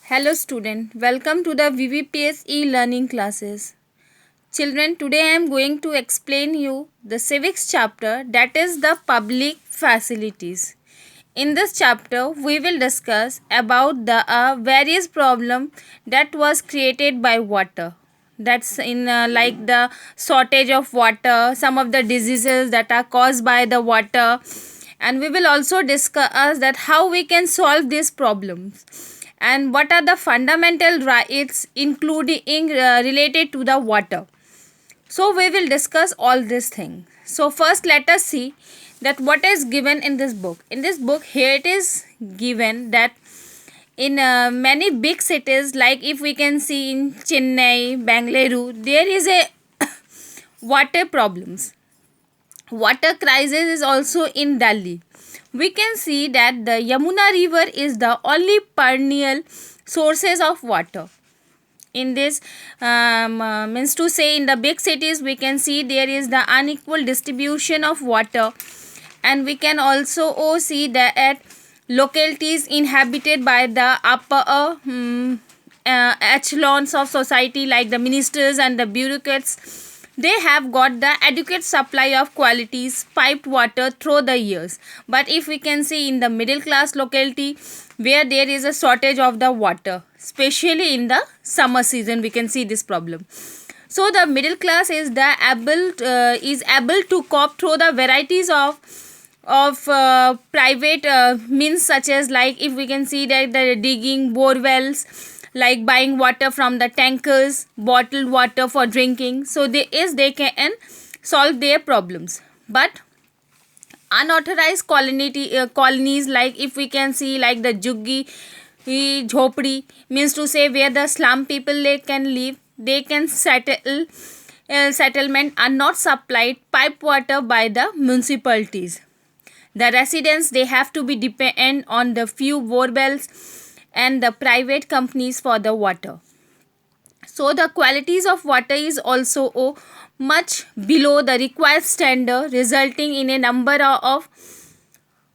Hello student, welcome to the VVPS e-learning classes. Children, today I am going to explain you the civics chapter, that is the public facilities. In this chapter, we will discuss about the various problem that was created by water. That's in like the shortage of water, some of the diseases that are caused by the water, and we will also discuss that how we can solve these problems and what are the fundamental rights including related to the water. So we will discuss all these things. So first let us see that what is given in this book. In this book here it is given that in many big cities, like if we can see in Chennai, Bangalore, there is a water problems. Water crisis is also in Delhi. We can see that the Yamuna river is the only perennial sources of water. In this means to say, in the big cities we can see there is the unequal distribution of water, and we can also see that at localities inhabited by the upper echelons of society, like the ministers and the bureaucrats, they have got the adequate supply of qualities piped water through the years. But if we can see in the middle class locality where there is a shortage of the water, especially in the summer season, we can see this problem. So the middle class is able to cope through the varieties of private means, such as like if we can see that the digging bore wells, like buying water from the tankers, bottled water for drinking. So they can solve their problems. But unauthorized colonies, like if we can see like the juggi jhopdi, means to say where the slum people they can live, they can settlement are not supplied pipe water by the municipalities. The residents, they have to be dependent on the few borewells and the private companies for the water. So the qualities of water is also much below the required standard, resulting in a number of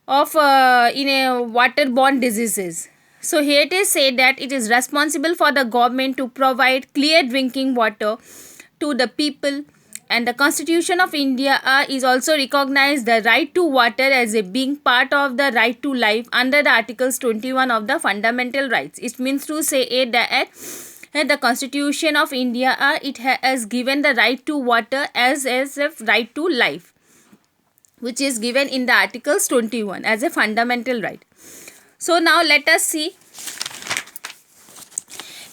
waterborne diseases. So here it is said that it is responsible for the government to provide clear drinking water to the people, and the Constitution of India is also recognized the right to water as a being part of the right to life under the Articles 21 of the Fundamental Rights. It means to say that the Constitution of India it has given the right to water as a right to life, which is given in the Articles 21 as a fundamental right. So now let us see.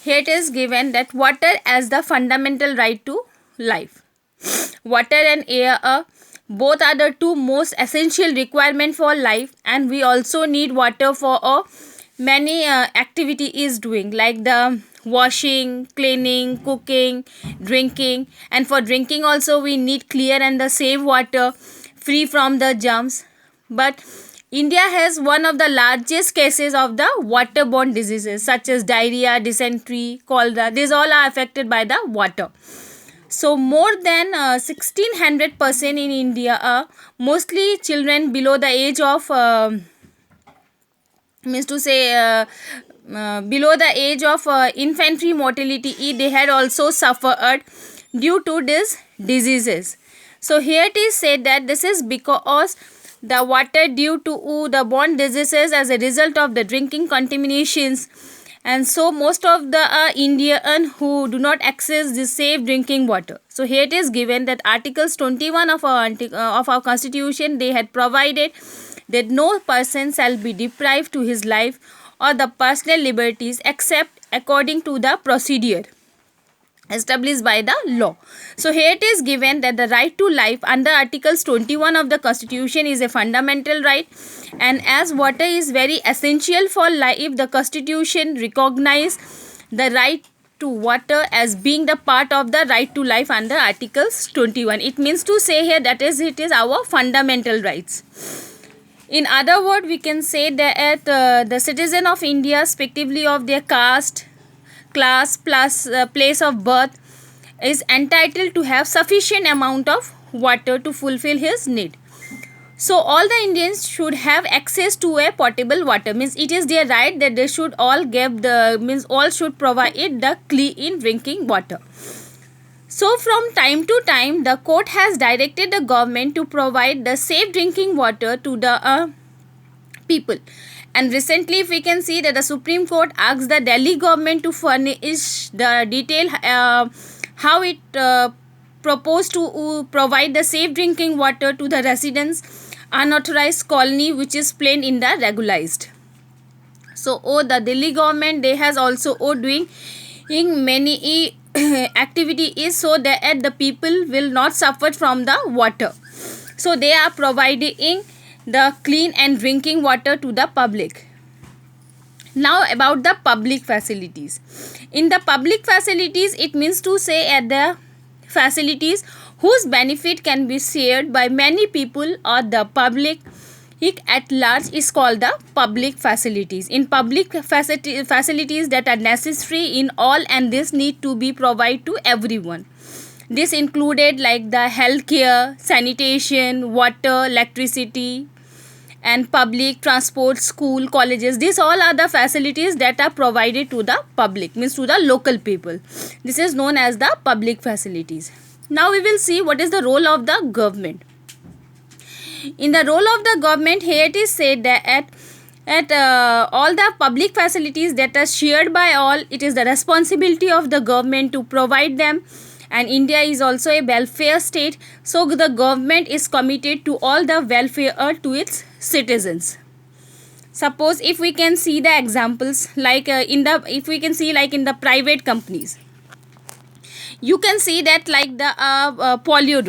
Here it is given that water as the fundamental right to life. Water and air both are the two most essential requirement for life, and we also need water for many activity is doing, like the washing, cleaning, cooking, drinking. And for drinking also we need clear and the safe water free from the germs. But India has one of the largest cases of the waterborne diseases, such as diarrhea, dysentery, cholera. These all are affected by the water. So more than 1600% in India are mostly children below the age of below the age of infantry mortality. They had also suffered due to these diseases. So here it is said that this is because the water due to the borne diseases as a result of the drinking contaminations, and so most of the Indian who do not access the safe drinking water. So here it is given that Articles 21 of our Constitution, they had provided that no person shall be deprived to his life or the personal liberties except according to the procedure established by the law. So here it is given that the right to life under Articles 21 of the Constitution is a fundamental right, and as water is very essential for life, the Constitution recognizes the right to water as being the part of the right to life under Articles 21. It means to say here that it is our fundamental rights. In other words, we can say that the citizen of India, respectively of their caste, class plus place of birth, is entitled to have sufficient amount of water to fulfill his need. So all the Indians should have access to a potable water, means it is their right that they should all give the, means all should provide the clean drinking water. So from time to time the court has directed the government to provide the safe drinking water to the people. And recently, if we can see that the Supreme Court asked the Delhi government to furnish the detail how it proposed to provide the safe drinking water to the residents unauthorized colony which is plain in the regularized. So the Delhi government, they has also doing many activity is so that the people will not suffer from the water. So they are providing the clean and drinking water to the public. Now about the public facilities. In the public facilities, it means to say at the facilities whose benefit can be shared by many people or the public at large is called the public facilities. In public facilities that are necessary in all, and this need to be provided to everyone. This included like the healthcare, sanitation, water, electricity, and public transport, school, colleges. These all are the facilities that are provided to the public, means to the local people. This is known as the public facilities. Now we will see what is the role of the government. In the role of the government, here it is said that at all the public facilities that are shared by all, it is the responsibility of the government to provide them. And India is also a welfare state, so the government is committed to all the welfare to its citizens. Suppose if we can see the examples like in the private companies, you can see that like the polio drug.